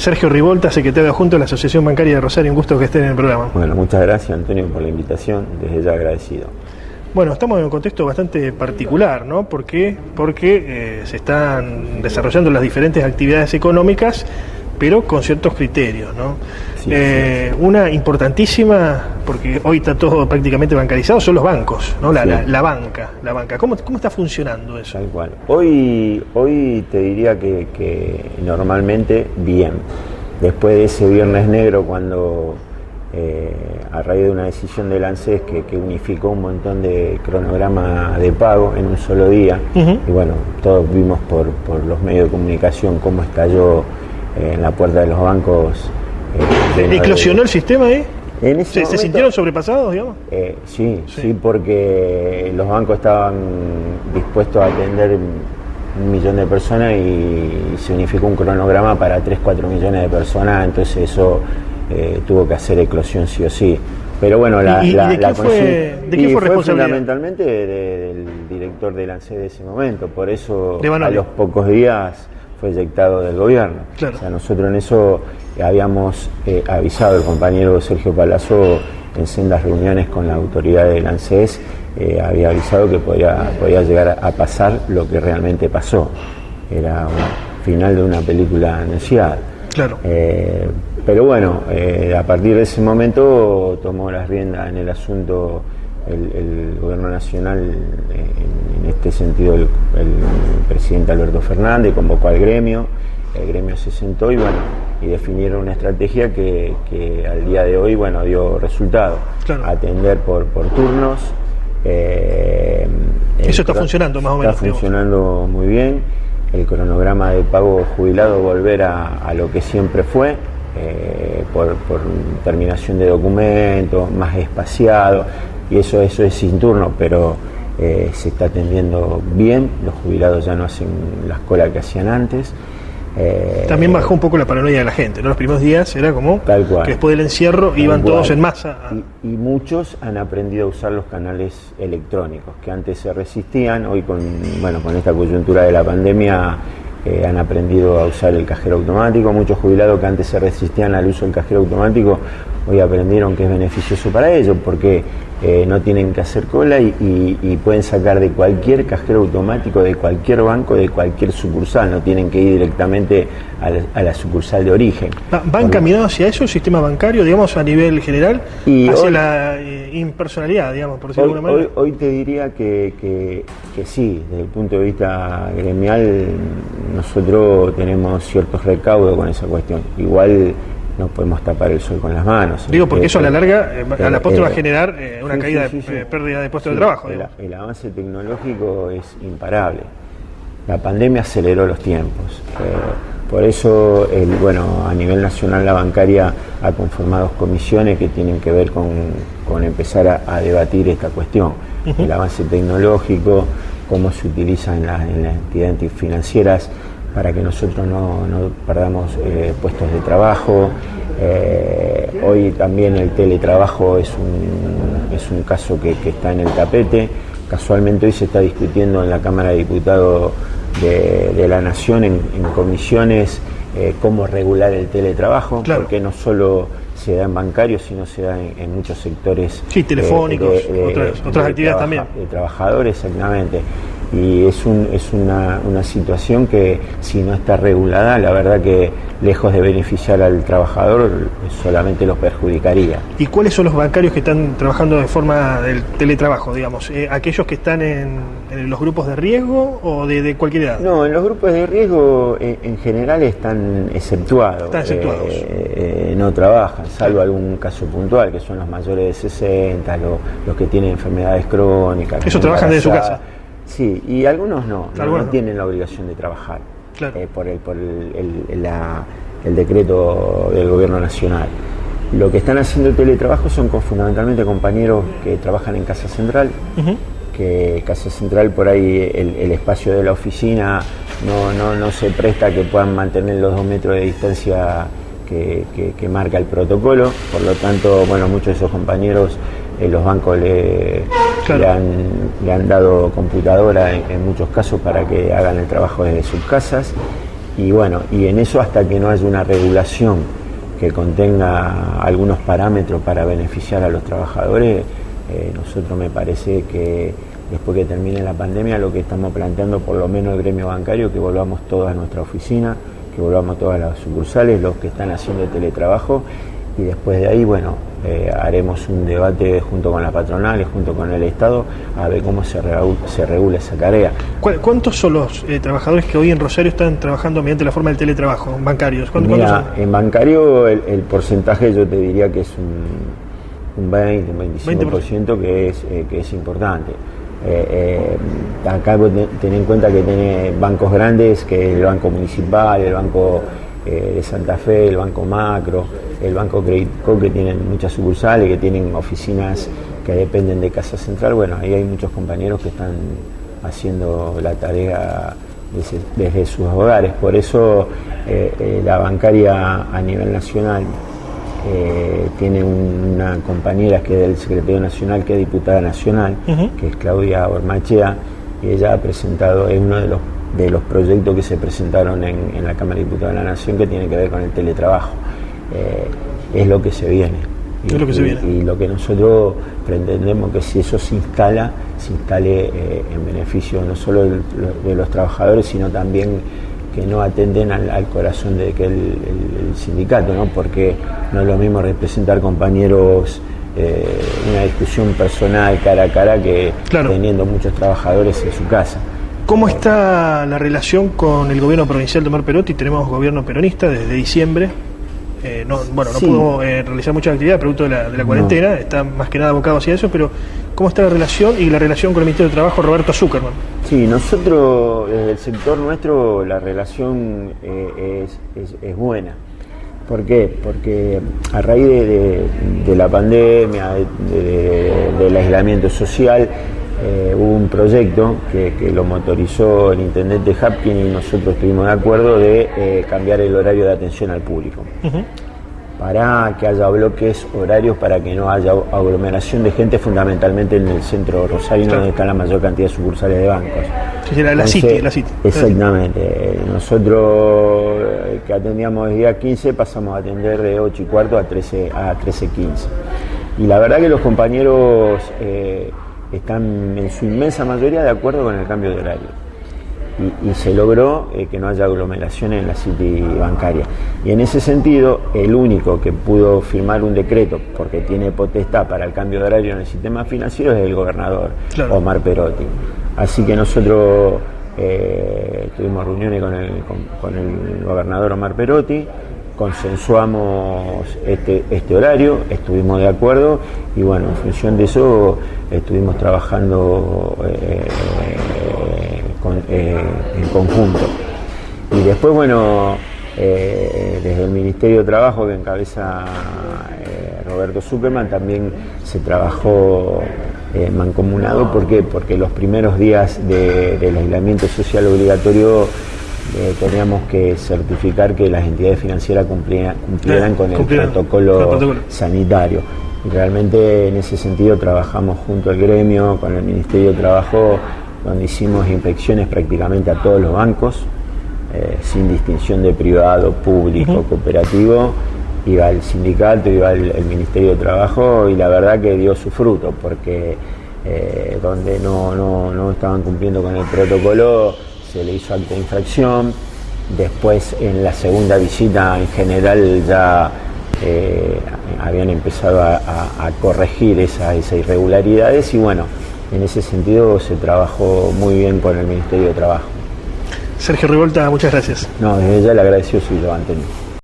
Sergio Rivolta, secretario adjunto de la Asociación Bancaria de Rosario. Un gusto que estén en el programa. Bueno, muchas gracias, Antonio, por la invitación. Desde ya agradecido. Bueno, estamos en un contexto bastante particular, ¿no? ¿Por qué? Porque se están desarrollando las diferentes actividades económicas, pero con ciertos criterios, ¿no? Sí, una importantísima, porque hoy está todo prácticamente bancarizado, son los bancos, ¿no? La banca. ¿Cómo está funcionando eso? Tal cual. Hoy te diría que normalmente bien. Después de ese viernes negro, cuando a raíz de una decisión del ANSES que unificó un montón de cronogramas de pago en un solo día, y bueno, todos vimos por los medios de comunicación cómo estalló en la puerta de los bancos. ¿Eclosionó el sistema ahí? ¿Se sintieron sobrepasados, digamos? Sí, porque los bancos estaban dispuestos a atender 1 millón de personas y se unificó un cronograma para 3-4 millones de personas, entonces eso tuvo que hacer eclosión sí o sí. Pero bueno, ¿De quién fue responsabilidad? Fundamentalmente del director del ANSES de ese momento, por eso a los pocos días fue eyectado del gobierno. Claro. O sea, nosotros en eso habíamos avisado, el compañero Sergio Palazzo en sendas reuniones con la autoridad del ANSES, había avisado que podía llegar a pasar lo que realmente pasó. Era un final de una película anunciada. Claro. Pero bueno, a partir de ese momento tomó las riendas en el asunto el gobierno nacional, en este sentido el presidente Alberto Fernández convocó al gremio, el gremio se sentó y definieron una estrategia que al día de hoy dio resultado. Claro. Atender por turnos. Eso está funcionando más o menos. Está funcionando muy bien. El cronograma de pago jubilado volver a lo que siempre fue, por terminación de documentos, más espaciado, y eso es sin turno, pero se está atendiendo bien. Los jubilados ya no hacen las colas que hacían antes. También bajó un poco la paranoia de la gente, ¿no? Los primeros días era como tal cual, que después del encierro iban todos en masa. Y muchos han aprendido a usar los canales electrónicos, que antes se resistían. Hoy con esta coyuntura de la pandemia han aprendido a usar el cajero automático. Muchos jubilados que antes se resistían al uso del cajero automático, hoy aprendieron que es beneficioso para ellos, porque no tienen que hacer cola y pueden sacar de cualquier cajero automático, de cualquier banco, de cualquier sucursal, no tienen que ir directamente a la sucursal de origen. ¿Van caminados hacia eso, el sistema bancario, digamos, a nivel general, hacia la impersonalidad, digamos, por decirlo de alguna manera? Hoy te diría que sí, desde el punto de vista gremial, nosotros tenemos ciertos recaudos con esa cuestión. Igual no podemos tapar el sol con las manos. Digo, porque eso a la larga, a la postre va a generar una caída de pérdida de puestos de trabajo. El avance tecnológico es imparable. La pandemia aceleró los tiempos. Por eso, a nivel nacional la bancaria ha conformado comisiones que tienen que ver con empezar a debatir esta cuestión. El avance tecnológico, cómo se utiliza en las entidades financieras para que nosotros no perdamos puestos de trabajo. Hoy también el teletrabajo es un caso que está en el tapete. Casualmente hoy se está discutiendo en la Cámara de Diputados de la Nación en comisiones cómo regular el teletrabajo, claro, porque no solo se da en bancarios, sino se da en muchos sectores. Sí, telefónicos, otras actividades también. De trabajadores, exactamente. Y es una situación que, si no está regulada, la verdad que lejos de beneficiar al trabajador, solamente los perjudicaría. ¿Y cuáles son los bancarios que están trabajando de forma del teletrabajo, digamos? ¿Aquellos que están en los grupos de riesgo o de cualquier edad? No, en los grupos de riesgo en general están exceptuados. Están exceptuados. No trabajan, salvo algún caso puntual, que son los mayores de 60, los que tienen enfermedades crónicas. ¿Eso trabajan desde su casa? Sí, y algunos no tienen la obligación de trabajar, claro, por el decreto del gobierno nacional. Lo que están haciendo el teletrabajo son fundamentalmente compañeros que trabajan en Casa Central, que Casa Central por ahí el espacio de la oficina no se presta a que puedan mantener los 2 metros de distancia que marca el protocolo. Por lo tanto, muchos de esos compañeros los bancos le han dado computadora en muchos casos para que hagan el trabajo desde sus casas. Y bueno, y en eso, hasta que no haya una regulación que contenga algunos parámetros para beneficiar a los trabajadores, nosotros, me parece que después que termine la pandemia, lo que estamos planteando, por lo menos el gremio bancario, que volvamos todos a nuestra oficina, que volvamos todas las sucursales, los que están haciendo teletrabajo, y después de ahí, bueno, haremos un debate junto con las patronales, junto con el Estado, a ver cómo se regula esa tarea. ¿Cuántos son los trabajadores que hoy en Rosario están trabajando mediante la forma del teletrabajo, bancarios? Mira, son? En bancario el porcentaje yo te diría que es un 20, un 25%, que es importante. Acá ten en cuenta que tiene bancos grandes, que es el Banco Municipal, el Banco de Santa Fe, el Banco Macro, el Banco Credit Co, que tienen muchas sucursales, que tienen oficinas que dependen de Casa Central. Bueno, ahí hay muchos compañeros que están haciendo la tarea desde sus hogares. Por eso la bancaria a nivel nacional tiene una compañera que es del Secretario Nacional, que es diputada nacional, que es Claudia Ormachea, y ella ha presentado, es uno de los proyectos que se presentaron en la Cámara de Diputados de la Nación, que tiene que ver con el teletrabajo. Es lo que se viene. Y lo que nosotros pretendemos, que si eso se instale en beneficio no solo de los trabajadores, sino también que no atenden al corazón de que el sindicato, ¿no? Porque no es lo mismo representar compañeros una discusión personal cara a cara que teniendo muchos trabajadores en su casa. ¿Cómo está la relación con el gobierno provincial de Omar Perotti? Tenemos gobierno peronista desde diciembre. No pudo realizar mucha actividad producto de la cuarentena, está más que nada abocado hacia eso, pero ¿cómo está la relación y la relación con el Ministerio de Trabajo, Roberto Zuckerman? Sí, nosotros, desde el sector nuestro, la relación es buena. ¿Por qué? Porque a raíz de la pandemia, del aislamiento social, hubo un proyecto que lo motorizó el intendente Hapkin, y nosotros estuvimos de acuerdo de cambiar el horario de atención al público, para que haya bloques horarios, para que no haya aglomeración de gente, fundamentalmente en el centro rosarino, donde está la mayor cantidad de sucursales de bancos. Sí, la City. Exactamente. Nosotros, que atendíamos desde día 15, pasamos a atender de 8:15 a 13:15. Y la verdad que los compañeros están en su inmensa mayoría de acuerdo con el cambio de horario. Y se logró que no haya aglomeración en la City bancaria. Y en ese sentido, el único que pudo firmar un decreto, porque tiene potestad para el cambio de horario en el sistema financiero, es el gobernador Omar Perotti. Así que nosotros tuvimos reuniones con el gobernador Omar Perotti, consensuamos este horario, estuvimos de acuerdo, y bueno, en función de eso estuvimos trabajando en conjunto. Y después, bueno, desde el Ministerio de Trabajo, que encabeza Roberto Zuckerman, también se trabajó mancomunado. ¿Por qué? Porque los primeros días del aislamiento social obligatorio teníamos que certificar que las entidades financieras cumplieran con el protocolo sanitario. Y realmente en ese sentido trabajamos junto al gremio, con el Ministerio de Trabajo, donde hicimos inspecciones prácticamente a todos los bancos, sin distinción de privado, público, cooperativo. Iba el sindicato, iba el Ministerio de Trabajo, y la verdad que dio su fruto, porque donde no estaban cumpliendo con el protocolo, se le hizo acta de infracción. Después, en la segunda visita, en general ya habían empezado a corregir esas irregularidades, y bueno, en ese sentido se trabajó muy bien con el Ministerio de Trabajo. Sergio Rivolta, muchas gracias. No, desde ya le agradeció, soy yo, Antonio.